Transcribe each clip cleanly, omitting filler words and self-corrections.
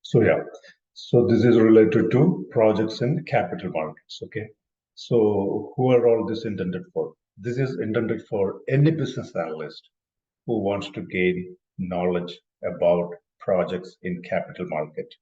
So yeah, so this is related to projects in capital markets. Okay, so who are all this intended for? This is intended for any business analyst who wants to gain knowledge about projects in capital market.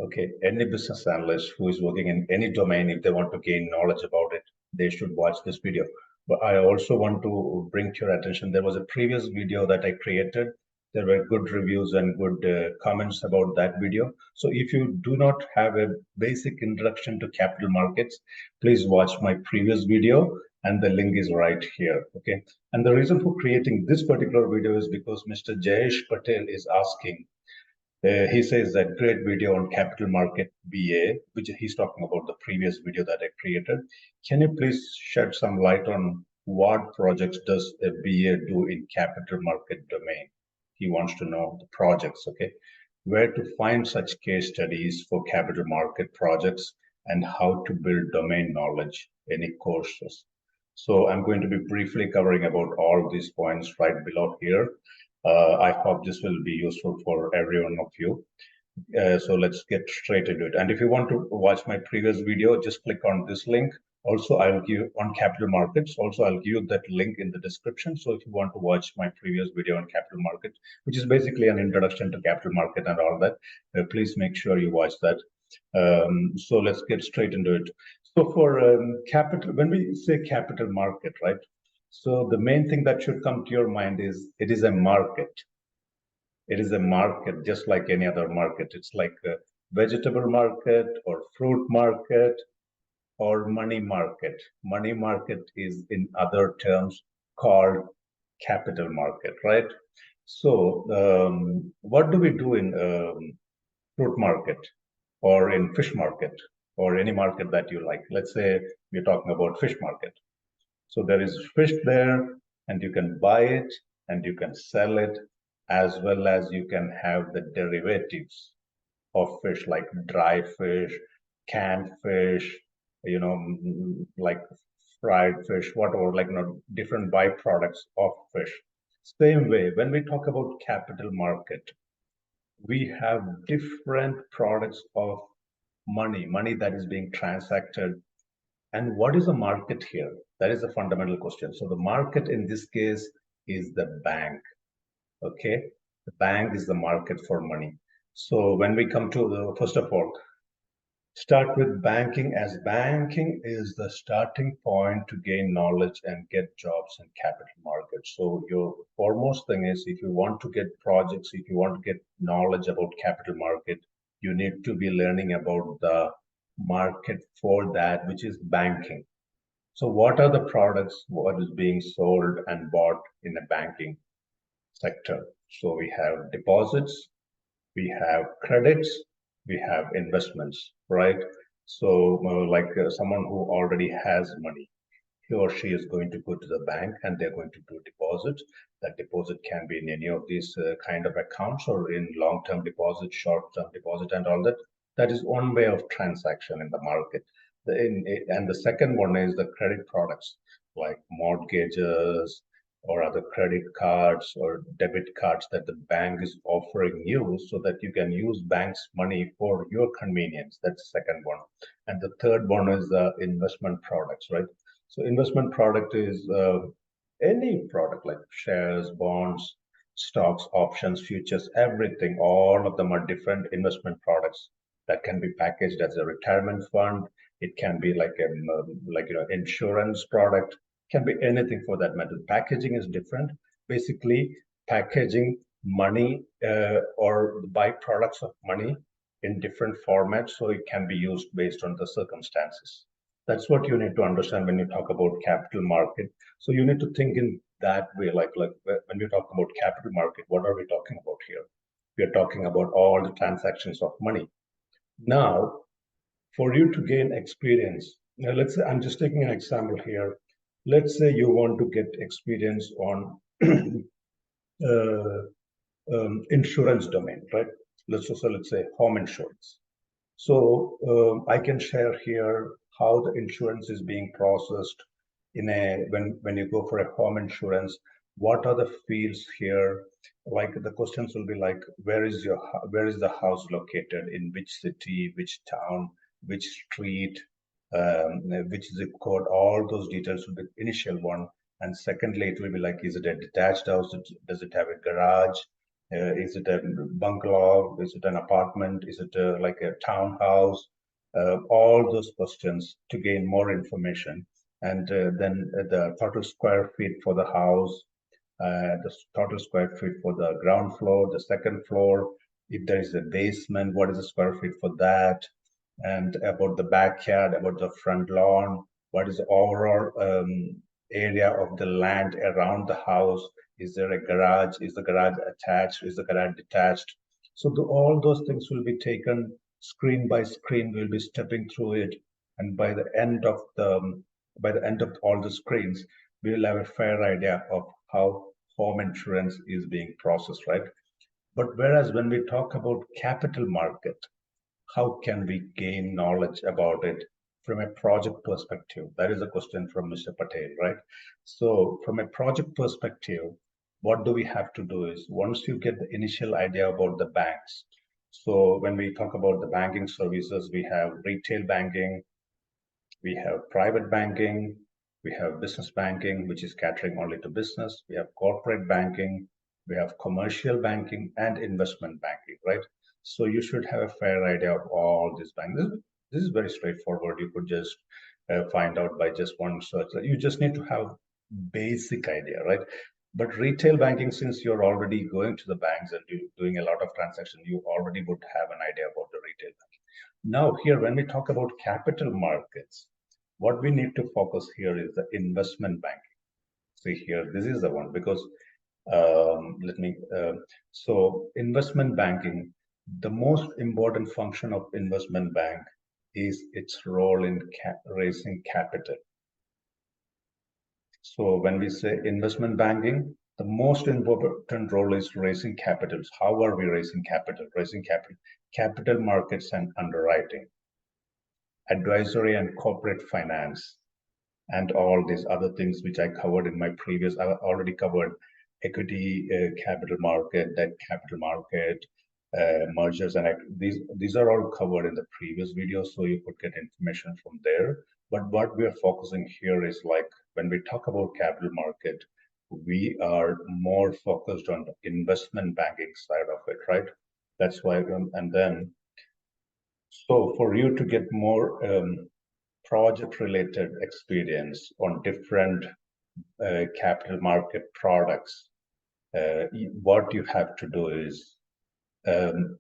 Okay, any business analyst who is working in any domain, if they want to gain knowledge about it, they should watch this video. But I also want to bring to your attention, there was a previous video that I created. There were good reviews and good comments about that video. So if you do not have a basic introduction to capital markets, please watch my previous video and the link is right here. Okay. And the reason for creating this particular video is because Mr. Jayesh Patel is asking, he says that great video on capital market BA, which he's talking about the previous video that I created. Can you please shed some light on what projects does a BA do in capital market domain? He wants to know the projects, okay? Where to find such case studies for capital market projects and how to build domain knowledge, any courses. So I'm going to be briefly covering about all these points right below here. I hope this will be useful for every one of you. So let's get straight into it. And if you want to watch my previous video, just click on this link. Also, I'll give on capital markets. Also, I'll give you that link in the description. So if you want to watch my previous video on capital market, which is basically an introduction to capital market and all that, please make sure you watch that. So let's get straight into it. So for capital, when we say capital market, right? So the main thing that should come to your mind is it is a market. It is a market just like any other market. It's like a vegetable market or fruit market or money market. Money market is in other terms called capital market, right? So what do we do in fruit market or in fish market or any market that you like? Let's say we're talking about fish market. So there is fish there and you can buy it and you can sell it, as well as you can have the derivatives of fish like dry fish, canned fish, like fried fish, whatever, like different byproducts of fish. Same way, when we talk about capital market, we have different products of money that is being transacted. And what is a market here? That is a fundamental question. So the market in this case is the bank. Okay, the bank is the market for money. So when we come to the, first of all, start with banking, as banking is the starting point to gain knowledge and get jobs in capital markets. So your foremost thing is, if you want to get projects, if you want to get knowledge about capital market, you need to be learning about the market for that, which is banking. So what are the products, what is being sold and bought in the banking sector? So we have deposits, we have credits, we have investments, right? So someone who already has money, he or she is going to go to the bank and they're going to do deposits. That deposit can be in any of these kind of accounts or in long-term deposit, short-term deposit and all that. That is one way of transaction in the market. And the second one is the credit products like mortgages or other credit cards or debit cards that the bank is offering you so that you can use bank's money for your convenience. That's the second one. And the third one is the investment products, right? So investment product is any product like shares, bonds, stocks, options, futures, everything. All of them are different investment products that can be packaged as a retirement fund. It can be like insurance product. Can be anything for that matter. Packaging is different. Basically, packaging money or byproducts of money in different formats, so it can be used based on the circumstances. That's what you need to understand when you talk about capital market. So you need to think in that way, like when we talk about capital market, what are we talking about here? We are talking about all the transactions of money. Now, for you to gain experience, now let's say I'm just taking an example here. Let's say you want to get experience on insurance domain, right? Let's say home insurance. So I can share here how the insurance is being processed in a when you go for a home insurance. What are the fields here? like the questions will be like, where is the house located, in which city, which town, which street, which zip code. All those details will be initial one. And secondly, it will be like, is it a detached house? Does it have a garage? Is it a bungalow? Is it an apartment? Is it like a townhouse? All those questions to gain more information. And then the total square feet for the house, the total square feet for the ground floor, the second floor. If there is a basement, what is the square feet for that? And about the backyard, about the front lawn, what is the overall area of the land around the house? Is there a garage? Is the garage attached? Is the garage detached? So all those things will be taken screen by screen. We'll be stepping through it, and by the end of all the screens, we will have a fair idea of how home insurance is being processed, right? But whereas when we talk about capital market, how can we gain knowledge about it from a project perspective? That is a question from Mr. Patel, right? So from a project perspective, what do we have to do is, once you get the initial idea about the banks, so when we talk about the banking services, we have retail banking, we have private banking, we have business banking, which is catering only to business, we have corporate banking, we have commercial banking, and investment banking, right? So you should have a fair idea of all these banks. This is very straightforward. You could just find out by just one search. You just need to have basic idea, right? But retail banking, since you're already going to the banks and doing a lot of transactions, you already would have an idea about the retail banking. Now, here, when we talk about capital markets, what we need to focus here is the investment banking. See here, this is the one, because so investment banking, the most important function of investment bank is its role in raising capital. So when we say investment banking, the most important role is raising capitals. How are we raising capital? Raising capital markets and underwriting, advisory and corporate finance, and all these other things which I covered in my previous. I already covered equity capital market, debt capital market, mergers, and these are all covered in the previous video, so you could get information from there. But what we are focusing here is, like, when we talk about capital market, we are more focused on the investment banking side of it, right? That's why, and then, so for you to get more project related experience on different capital market products, what you have to do is,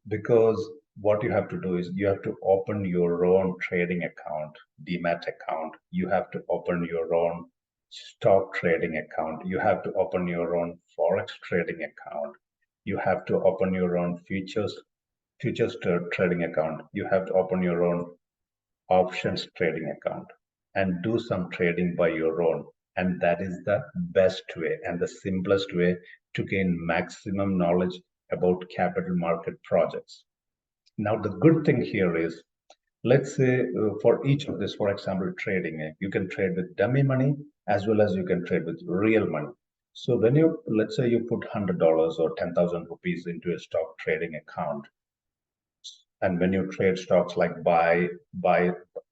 because what you have to do is, you have to open your own trading account, demat account. You have to open your own stock trading account. You have to open your own Forex trading account. You have to open your own futures trading account. You have to open your own options trading account and do some trading by your own. And that is the best way and the simplest way to gain maximum knowledge about capital market projects. Now, the good thing here is, let's say for each of this, for example, trading, you can trade with dummy money as well as you can trade with real money. So when you, let's say you put $100 or 10,000 rupees into a stock trading account, and when you trade stocks like buy,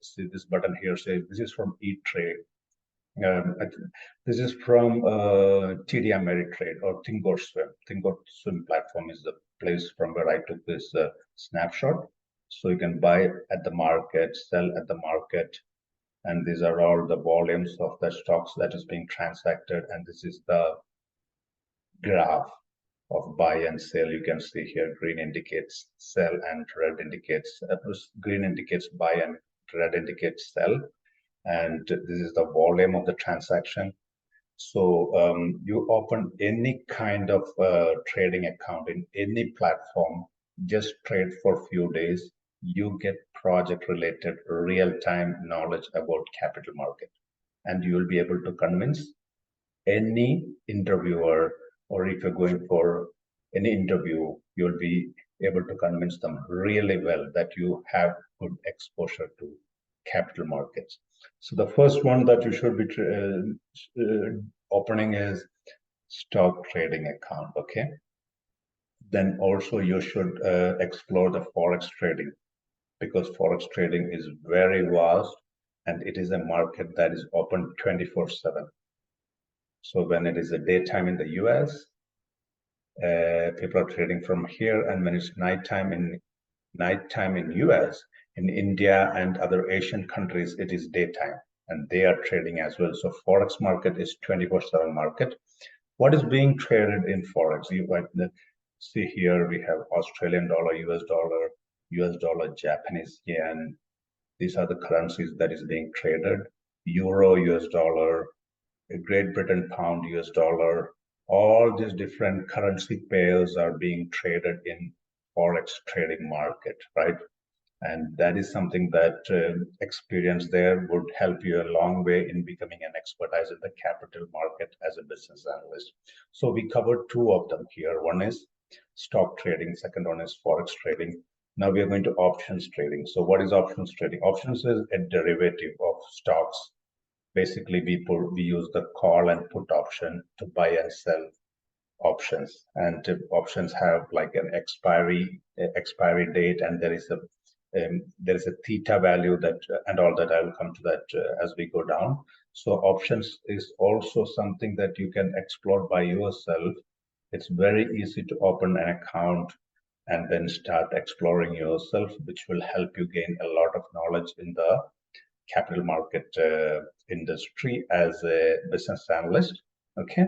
see this button here says this is from E-Trade. This is from TD Ameritrade or Thinkorswim. Thinkorswim platform is the place from where I took this snapshot. So you can buy at the market, sell at the market, and these are all the volumes of the stocks that is being transacted. And this is the graph of buy and sell. You can see here green indicates sell and red indicates green indicates buy and red indicates sell, and this is the volume of the transaction. So you open any kind of trading account in any platform, just trade for a few days, you get project related real-time knowledge about capital market, and you will be able to convince any interviewer, or if you're going for any interview, you'll be able to convince them really well that you have good exposure to capital markets. So the first one that you should be opening is stock trading account. Okay. then also you should explore the Forex trading, because Forex trading is very vast and it is a market that is open 24/7. So when it is a daytime in the US, people are trading from here, and when it's nighttime in US, in India and other Asian countries, it is daytime, and they are trading as well. So Forex market is 24/7 market. What is being traded in Forex? You might see here we have Australian dollar, US dollar, Japanese yen. These are the currencies that is being traded. Euro, US dollar, Great Britain pound, US dollar. All these different currency pairs are being traded in Forex trading market, right? And that is something that experience there would help you a long way in becoming an expertise in the capital market as a business analyst. So we covered two of them here. One is stock trading, second one is Forex trading. Now we are going to options trading. So what is options trading? Options is a derivative of stocks. Basically, we use the call and put option to buy and sell options, and options have like an expiry date, and there is a theta value that and all that. I will come to that as we go down. So options is also something that you can explore by yourself. It's very easy to open an account and then start exploring yourself, which will help you gain a lot of knowledge in the capital market industry as a business analyst. Okay.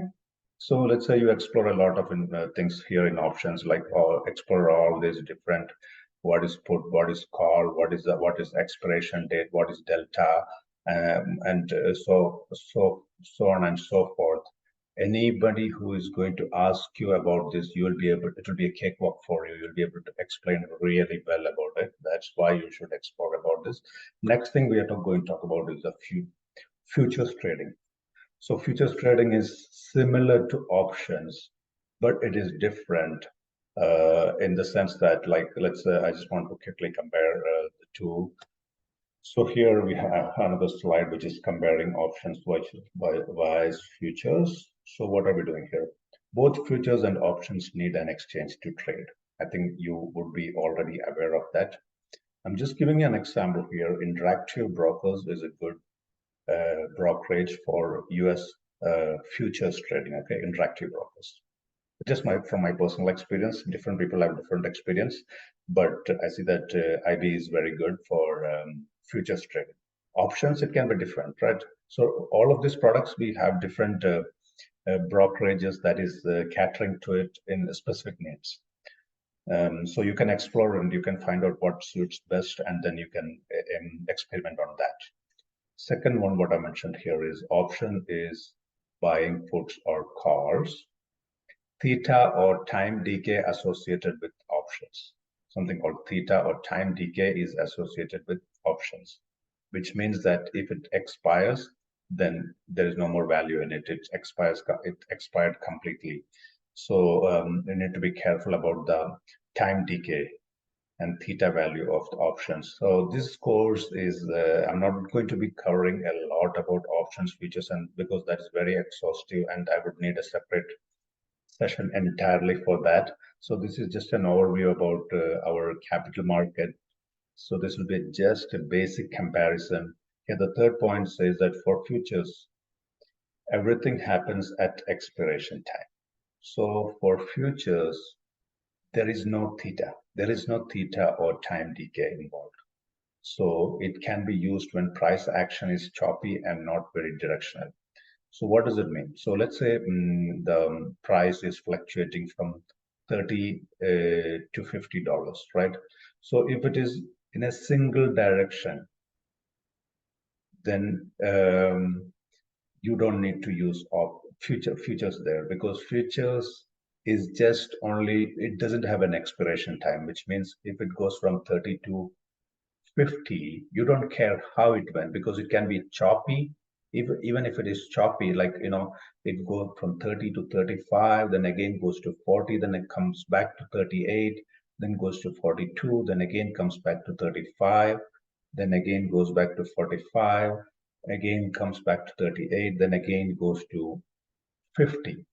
So let's say you explore a lot of things here in options, like explore all these different, what is put, what is call, what is expiration date, what is delta, and so on and so forth. Anybody who is going to ask you about this, you will be able. It will be a cakewalk for you. You'll be able to explain really well about it. That's why you should explore about this. Next thing we are going to talk about is the futures trading. So futures trading is similar to options, but it is different in the sense that, like, let's say I just want to quickly compare the two. So here we have another slide which is comparing options versus futures. So what are we doing here? Both futures and options need an exchange to trade. I think you would be already aware of that. I'm just giving you an example here. Interactive Brokers is a good brokerage for US futures trading. Okay, Interactive Brokers. Just from my personal experience, different people have different experience, but I see that IB is very good for futures trading. Options, it can be different, right? So all of these products, we have different brokerages that is catering to it in specific needs. So you can explore and you can find out what suits best, and then you can experiment on that. Second one, what I mentioned here is option is buying puts or calls, theta or time decay associated with options. Something called theta or time decay is associated with options, which means that if it expires, then there is no more value in it. It expired completely. So you need to be careful about the time decay and theta value of the options. So this course is, I'm not going to be covering a lot about options, features, and because that is very exhaustive and I would need a separate session entirely for that. So this is just an overview about our capital market. So this will be just a basic comparison. Here, the third point says that for futures, everything happens at expiration time. So for futures, there is no theta. There is no theta or time decay involved. So it can be used when price action is choppy and not very directional. So what does it mean? So let's say the price is fluctuating from 30 to $50, right? So if it is in a single direction, then you don't need to use futures there, because futures is just only, it doesn't have an expiration time, which means if it goes from 30 to 50, you don't care how it went, because it can be choppy. Even if it is choppy, like, it goes from 30 to 35, then again goes to 40, then it comes back to 38, then goes to 42, then again comes back to 35, then again goes back to 45, again comes back to 38, then again goes to 50.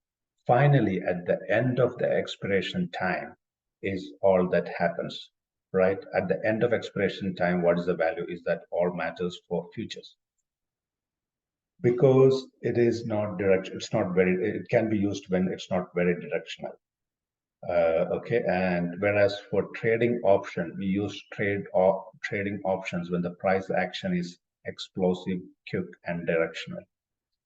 finally, at the end of the expiration time is all that happens, right? At the end of expiration time, what is the value is that all matters for futures. Because it is not direct, it's not very, it can be used when it's not very directional. Okay, and whereas for trading option, we use trading options when the price action is explosive, quick, and directional.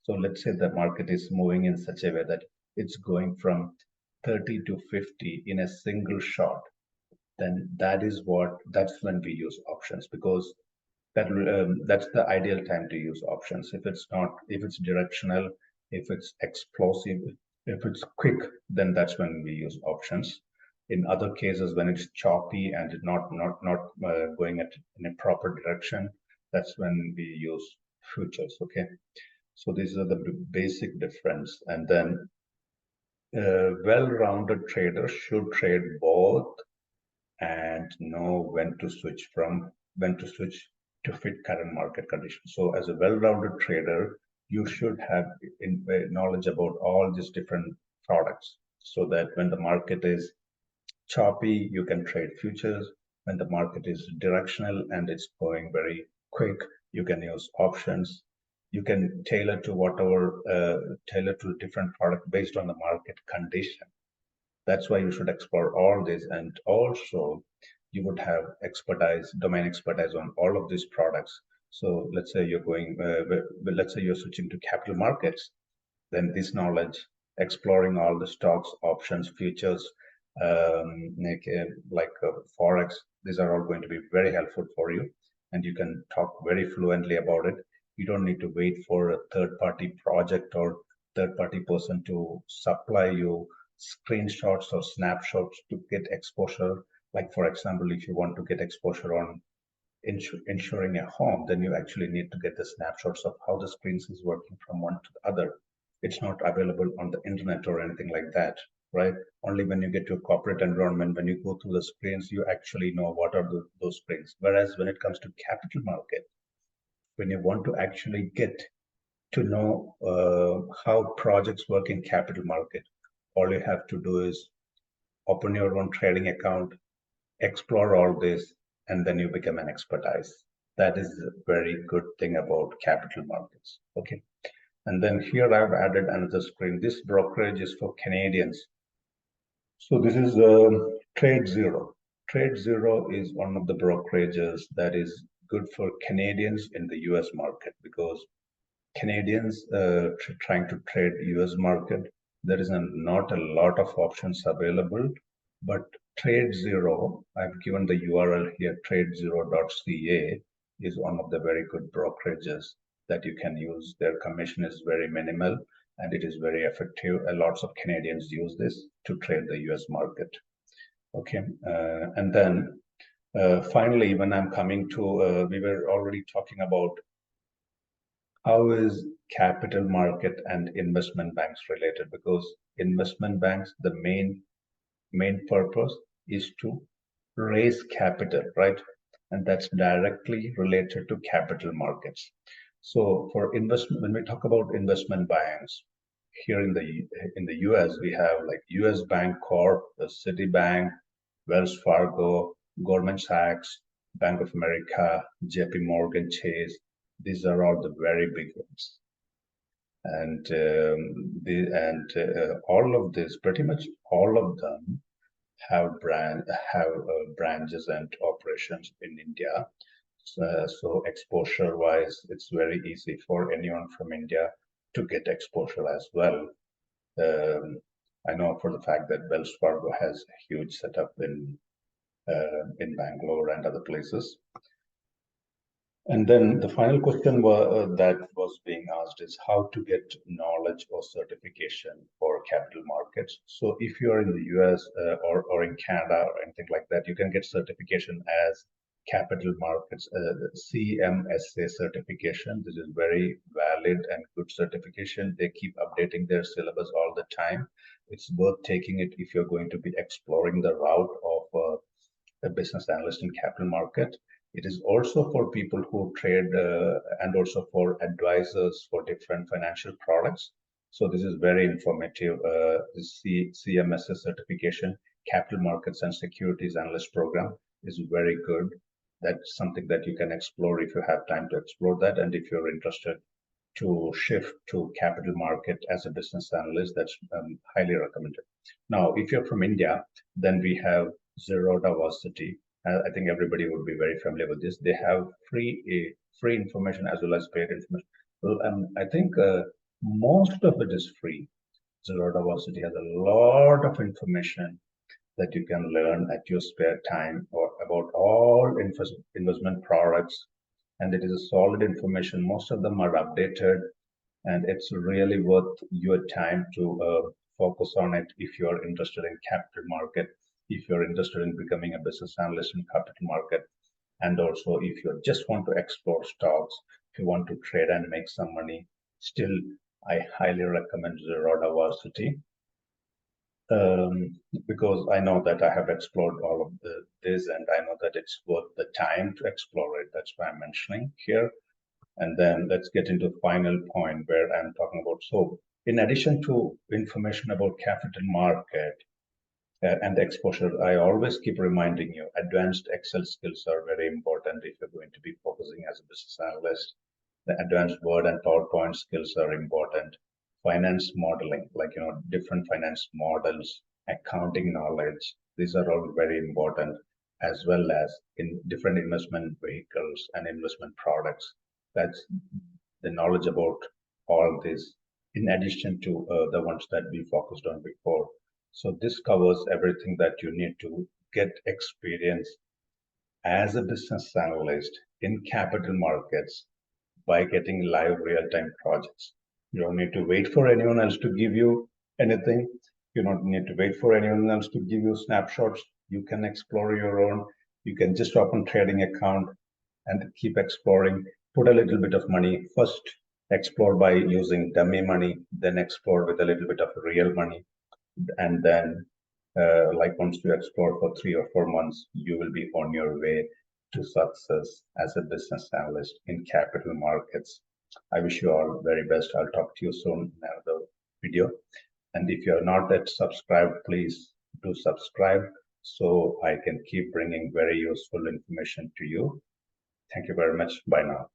So let's say the market is moving in such a way that it's going from 30 to 50 in a single shot, then that's when we use options, because that's the ideal time to use options. If it's not, if it's directional, if it's explosive, if it's quick, then that's when we use options. In other cases, when it's choppy and not going in a proper direction, that's when we use futures. Okay, so these are the basic difference. And then well-rounded traders should trade both and know when to switch to fit current market conditions. So as a well-rounded trader, you should have knowledge about all these different products, so that when the market is choppy, you can trade futures. When the market is directional and it's going very quick, you can use options. You can tailor to different product based on the market condition. That's why you should explore all this, and also you would have domain expertise on all of these products. So let's say let's say you're switching to capital markets, then this knowledge, exploring all the stocks, options, futures, Forex, these are all going to be very helpful for you, and you can talk very fluently about it. You don't need to wait for a third-party project or third-party person to supply you screenshots or snapshots to get exposure. Like, for example, if you want to get exposure on insuring a home, then you actually need to get the snapshots of how the screens is working from one to the other. It's not available on the internet or anything like that, right? Only when you get to a corporate environment, when you go through the screens, you actually know what are those screens. Whereas when it comes to capital market, when you want to actually get to know how projects work in capital market, all you have to do is open your own trading account, explore all this, and then you become an expertise. That is a very good thing about capital markets. Okay. And then here I've added another screen. This brokerage is for Canadians. So this is Trade Zero. Trade Zero is one of the brokerages that is good for Canadians in the US market, because Canadians trying to trade US market, there is not a lot of options available, but Trade Zero, I've given the URL here, tradezero.ca, is one of the very good brokerages that you can use. Their commission is very minimal and it is very effective. Lots of Canadians use this to trade the US market. Okay, and then finally, when I'm coming to, we were already talking about how is capital market and investment banks related, because investment banks, the main purpose is to raise capital, right? And that's directly related to capital markets. So for investment, when we talk about investment banks, here in the US, we have like US Bank Corp, Citibank, Wells Fargo, Goldman Sachs, Bank of America, JP Morgan Chase. These are all the very big ones. And all of this, pretty much all of them have branches and operations in India. So exposure wise, it's very easy for anyone from India to get exposure as well. I know for the fact that Wells Fargo has a huge setup in Bangalore and other places. And then the final question that was being asked is how to get knowledge or certification for capital markets. So if you're in the US or in Canada or anything like that, you can get certification as capital markets, CMSA certification. This is very valid and good certification. They keep updating their syllabus all the time. It's worth taking it if you're going to be exploring the route of a business analyst in capital market. It is also for people who trade and also for advisors for different financial products. So this is very informative. This CMSS certification, Capital Markets and Securities Analyst program, is very good. That's something that you can explore if you have time to explore that, and if you're interested to shift to capital market as a business analyst, that's highly recommended. Now, if you're from India, then we have Zerodha Varsity. I think everybody would be very familiar with this. They have free information as well as paid information. Well, I think most of it is free. Zerodha Varsity has a lot of information that you can learn at your spare time or about all investment products, and it is a solid information. Most of them are updated, and it's really worth your time to focus on it if you're interested in capital market, if you're interested in becoming a business analyst in capital market, and also if you just want to explore stocks, if you want to trade and make some money. Still, I highly recommend Zerodha Varsity, because I know that I have explored all of this, and I know that it's worth the time to explore it. That's why I'm mentioning here. And then let's get into the final point where I'm talking about. So in addition to information about capital market and exposure, I always keep reminding you, advanced Excel skills are very important if you're going to be focusing as a business analyst. The advanced Word and PowerPoint skills are important. Finance modeling, like, different finance models, accounting knowledge, these are all very important, as well as in different investment vehicles and investment products. That's the knowledge about all this, in addition to the ones that we focused on before. So this covers everything that you need to get experience as a business analyst in capital markets by getting live real-time projects. You don't need to wait for anyone else to give you anything. You don't need to wait for anyone else to give you snapshots. You can explore your own. You can just open trading account and keep exploring. Put a little bit of money. First, explore by using dummy money, then explore with a little bit of real money. And then, like once you explore for 3 or 4 months, you will be on your way to success as a business analyst in capital markets. I wish you all very best. I'll talk to you soon in another video. And if you're not yet subscribed, please do subscribe so I can keep bringing very useful information to you. Thank you very much. Bye now.